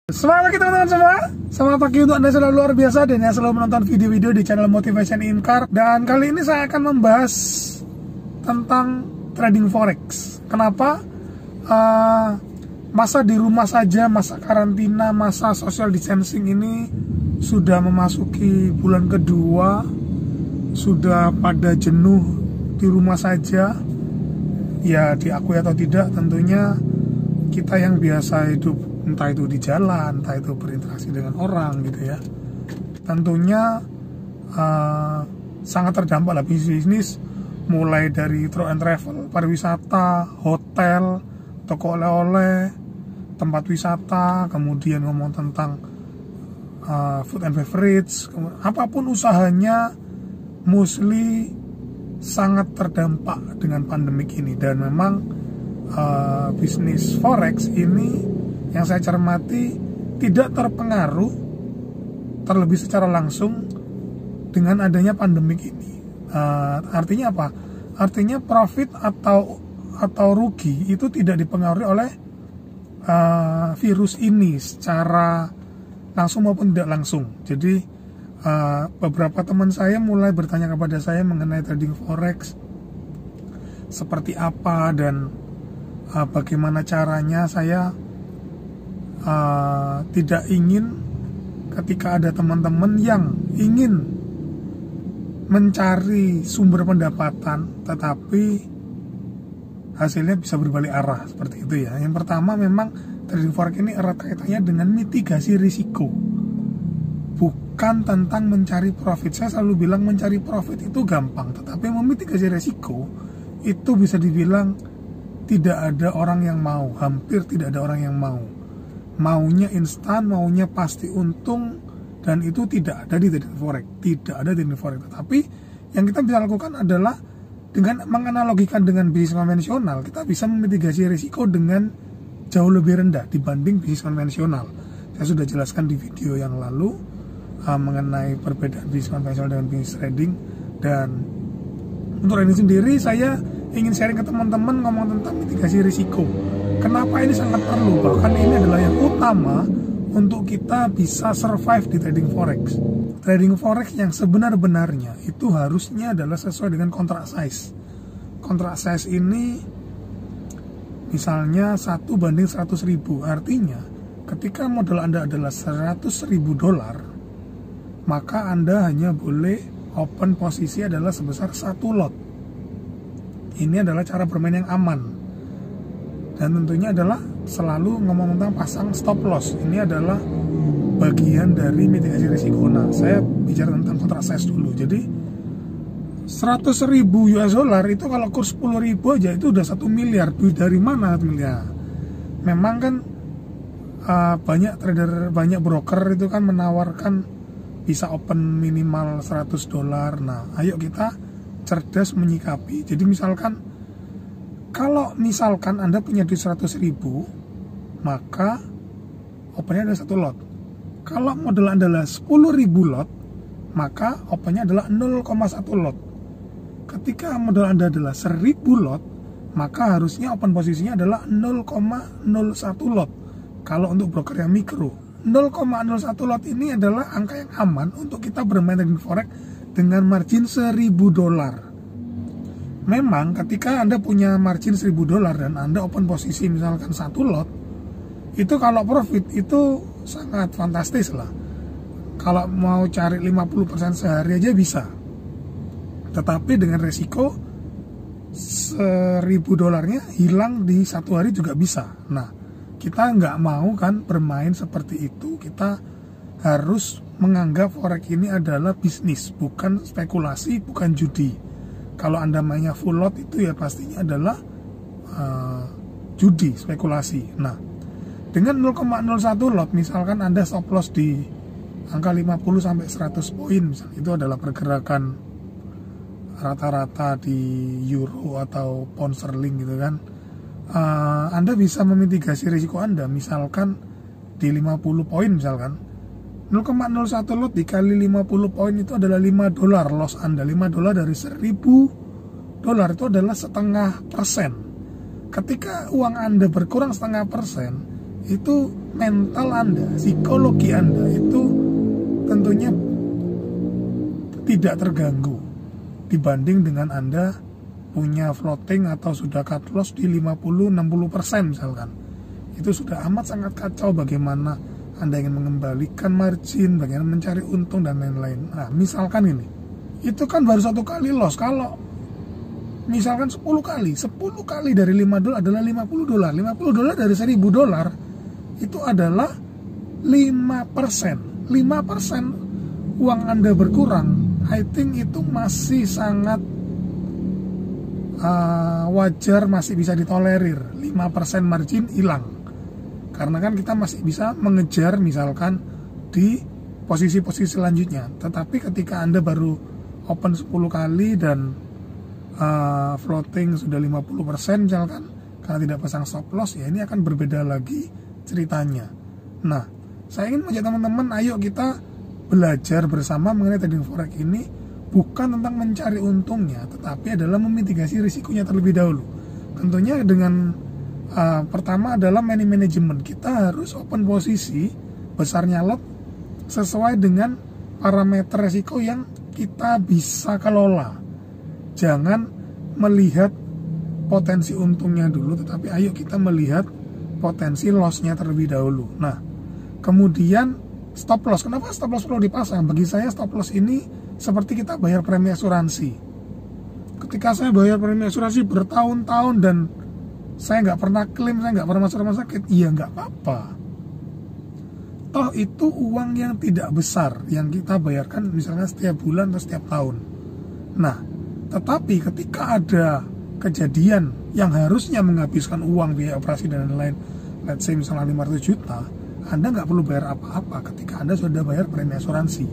Selamat pagi teman-teman semua. Selamat pagi untuk Anda selalu luar biasa dan yang selalu menonton video-video di channel Motivation in Car. Dan kali ini saya akan membahas tentang trading forex. Kenapa? Masa di rumah saja, masa karantina, masa social distancing ini sudah memasuki bulan kedua, sudah pada jenuh di rumah saja. Ya diakui atau tidak, tentunya kita yang biasa hidup entah itu di jalan, entah itu berinteraksi dengan orang gitu ya, tentunya sangat terdampak lah bisnis, mulai dari tour and travel, pariwisata, hotel, toko oleh-oleh, tempat wisata, kemudian ngomong tentang food and beverage, apapun usahanya mostly sangat terdampak dengan pandemik ini. Dan memang bisnis forex ini yang saya cermati tidak terpengaruh terlebih secara langsung dengan adanya pandemik ini. Artinya apa? Artinya profit atau rugi itu tidak dipengaruhi oleh virus ini secara langsung maupun tidak langsung. Jadi beberapa teman saya mulai bertanya kepada saya mengenai trading forex, seperti apa dan bagaimana caranya. Saya tidak ingin ketika ada teman-teman yang ingin mencari sumber pendapatan tetapi hasilnya bisa berbalik arah seperti itu ya. Yang pertama, memang trading forex ini erat kaitannya dengan mitigasi risiko, bukan tentang mencari profit. Saya selalu bilang mencari profit itu gampang, tetapi memitigasi risiko itu bisa dibilang tidak ada orang yang mau, hampir tidak ada orang yang mau. Maunya instan, maunya pasti untung, dan itu tidak ada di trading forex, tidak ada di trading forex. Tetapi yang kita bisa lakukan adalah dengan menganalogikan dengan bisnis konvensional, kita bisa memitigasi risiko dengan jauh lebih rendah dibanding bisnis konvensional. Saya sudah jelaskan di video yang lalu mengenai perbedaan bisnis konvensional dengan bisnis trading. Dan untuk ini sendiri saya ingin sharing ke teman-teman ngomong tentang mitigasi risiko. Kenapa ini sangat perlu, bahkan ini adalah yang utama untuk kita bisa survive di trading forex. Trading forex yang sebenar-benarnya itu harusnya adalah sesuai dengan kontrak size. Kontrak size ini misalnya 1:100.000, artinya ketika modal Anda adalah $100.000, maka Anda hanya boleh open posisi adalah sebesar 1 lot. Ini adalah cara bermain yang aman. Dan tentunya adalah selalu ngomong tentang pasang stop loss. Ini adalah bagian dari mitigasi risiko. Nah, saya bicara tentang kontrak size dulu. Jadi 100.000 US dollar itu kalau kurs 10.000 aja itu udah 1 miliar. Duit dari mana miliar? Memang kan banyak trader, banyak broker itu kan menawarkan bisa open minimal $100. Nah, ayo kita cerdas menyikapi. Jadi misalkan kalau misalkan Anda punya duit 100.000, maka opennya adalah 1 lot. Kalau modal Anda adalah 10.000 lot, maka opennya adalah 0,1 lot. Ketika modal Anda adalah 1.000 lot, maka harusnya open posisinya adalah 0,01 lot. Kalau untuk broker yang mikro, 0,01 lot ini adalah angka yang aman untuk kita bermain trading forex dengan margin $1.000. Memang ketika Anda punya margin $1.000 dan Anda open posisi misalkan 1 lot, itu kalau profit itu sangat fantastis lah. Kalau mau cari 50% sehari aja bisa. Tetapi dengan resiko $1.000 hilang di 1 hari juga bisa. Nah, kita nggak mau kan bermain seperti itu. Kita harus menganggap forex ini adalah bisnis, bukan spekulasi, bukan judi. Kalau Anda mainnya full lot itu ya pastinya adalah judi, spekulasi. Nah, dengan 0,01 lot, misalkan Anda stop loss di angka 50-100 poin, misalnya, itu adalah pergerakan rata-rata di euro atau pound sterling gitu kan. Anda bisa memitigasi risiko Anda, misalkan di 50 poin misalkan. 0,01 lot dikali 50 poin itu adalah $5 loss Anda. $5 dari $1.000 itu adalah 0,5%. Ketika uang Anda berkurang 0,5%, itu mental Anda, psikologi Anda itu tentunya tidak terganggu dibanding dengan Anda punya floating atau sudah cut loss di 50-60% misalkan. Itu sudah amat sangat kacau bagaimana Anda ingin mengembalikan margin, bagaimana mencari untung dan lain-lain. Nah, misalkan ini, itu kan baru 1 kali loss. Kalau misalkan 10 kali dari $5 adalah $50. $50 dari $1.000 itu adalah 5%. 5% uang Anda berkurang, I think itu masih sangat wajar, masih bisa ditolerir. 5% margin hilang, karena kan kita masih bisa mengejar misalkan di posisi-posisi selanjutnya. Tetapi ketika Anda baru open 10 kali dan floating sudah 50% misalkan, karena tidak pasang stop loss, ya ini akan berbeda lagi ceritanya. Nah, saya ingin mengajak teman-teman, ayo kita belajar bersama mengenai trading forex ini, bukan tentang mencari untungnya, tetapi adalah memitigasi risikonya terlebih dahulu. Tentunya dengan pertama adalah money management. Kita harus open posisi besarnya lot sesuai dengan parameter risiko yang kita bisa kelola. Jangan melihat potensi untungnya dulu, tetapi ayo kita melihat potensi lossnya terlebih dahulu. Nah, kemudian stop loss. Kenapa stop loss perlu dipasang? Bagi saya stop loss ini seperti kita bayar premi asuransi. Ketika saya bayar premi asuransi bertahun-tahun dan saya nggak pernah klaim, saya nggak pernah masuk rumah sakit, iya nggak apa-apa. Toh itu uang yang tidak besar yang kita bayarkan misalnya setiap bulan atau setiap tahun. Nah, tetapi ketika ada kejadian yang harusnya menghabiskan uang biaya operasi dan lain-lain, let's say misalnya 500 juta, Anda nggak perlu bayar apa-apa ketika Anda sudah bayar premi asuransi.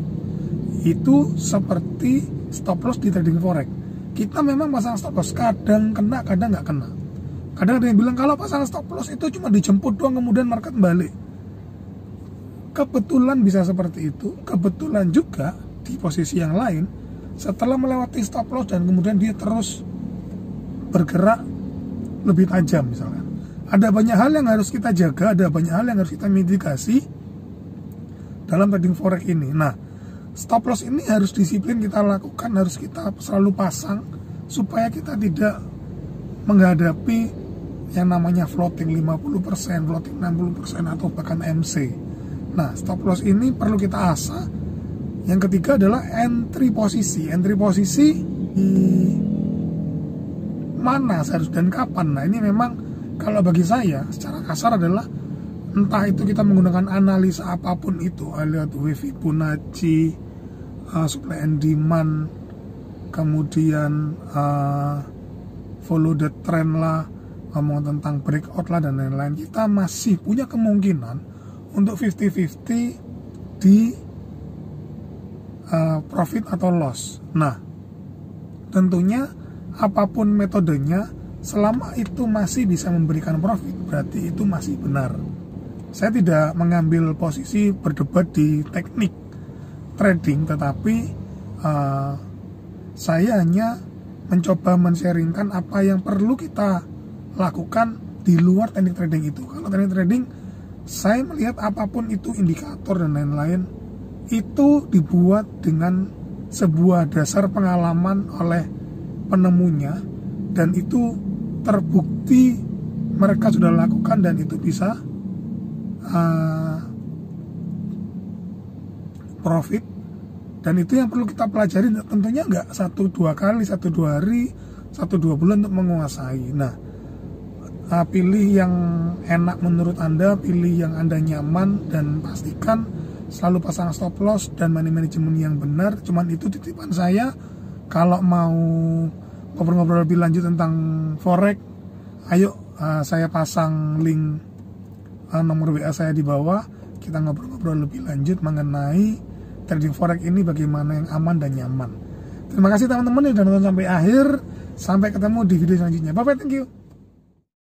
Itu seperti stop loss di trading forex. Kita memang pasang stop loss, kadang kena, kadang nggak kena. Kadang ada yang bilang kalau pasang stop loss itu cuma dijemput doang kemudian market balik. Kebetulan bisa seperti itu. Kebetulan juga di posisi yang lain, setelah melewati stop loss dan kemudian dia terus bergerak lebih tajam misalnya. Ada banyak hal yang harus kita jaga, ada banyak hal yang harus kita mitigasi dalam trading forex ini. Nah, stop loss ini harus disiplin kita lakukan, harus kita selalu pasang supaya kita tidak menghadapi yang namanya floating 50%, floating 60% atau bahkan MC. Nah, stop loss ini perlu kita asah. Yang ketiga adalah entry posisi. Entry posisi di mana seharusnya dan kapan. Nah, ini memang kalau bagi saya secara kasar adalah entah itu kita menggunakan analisa apapun itu, lihat Fibonacci, supply and demand, kemudian follow the trend lah, ngomong tentang breakout lah dan lain-lain, kita masih punya kemungkinan untuk 50-50 di profit atau loss. Nah, tentunya apapun metodenya, selama itu masih bisa memberikan profit, berarti itu masih benar. Saya tidak mengambil posisi berdebat di teknik trading, tetapi saya hanya mencoba men-sharingkan apa yang perlu kita lakukan di luar teknik trading itu. Kalau teknik trading, saya melihat apapun itu indikator dan lain-lain, itu dibuat dengan sebuah dasar pengalaman oleh penemunya, dan itu terbukti mereka sudah lakukan dan itu bisa profit. Dan itu yang perlu kita pelajari, tentunya nggak 1-2 kali, 1-2 hari, 1-2 bulan untuk menguasai. Nah, pilih yang enak menurut Anda, pilih yang Anda nyaman, dan pastikan selalu pasang stop loss dan money management yang benar. Cuman itu titipan saya. Kalau mau ngobrol-ngobrol lebih lanjut tentang forex, ayo saya pasang link nomor WA saya di bawah. Kita ngobrol-ngobrol lebih lanjut mengenai trading forex ini, bagaimana yang aman dan nyaman. Terima kasih teman-teman yang sudah nonton sampai akhir. Sampai ketemu di video selanjutnya. Bye bye, thank you.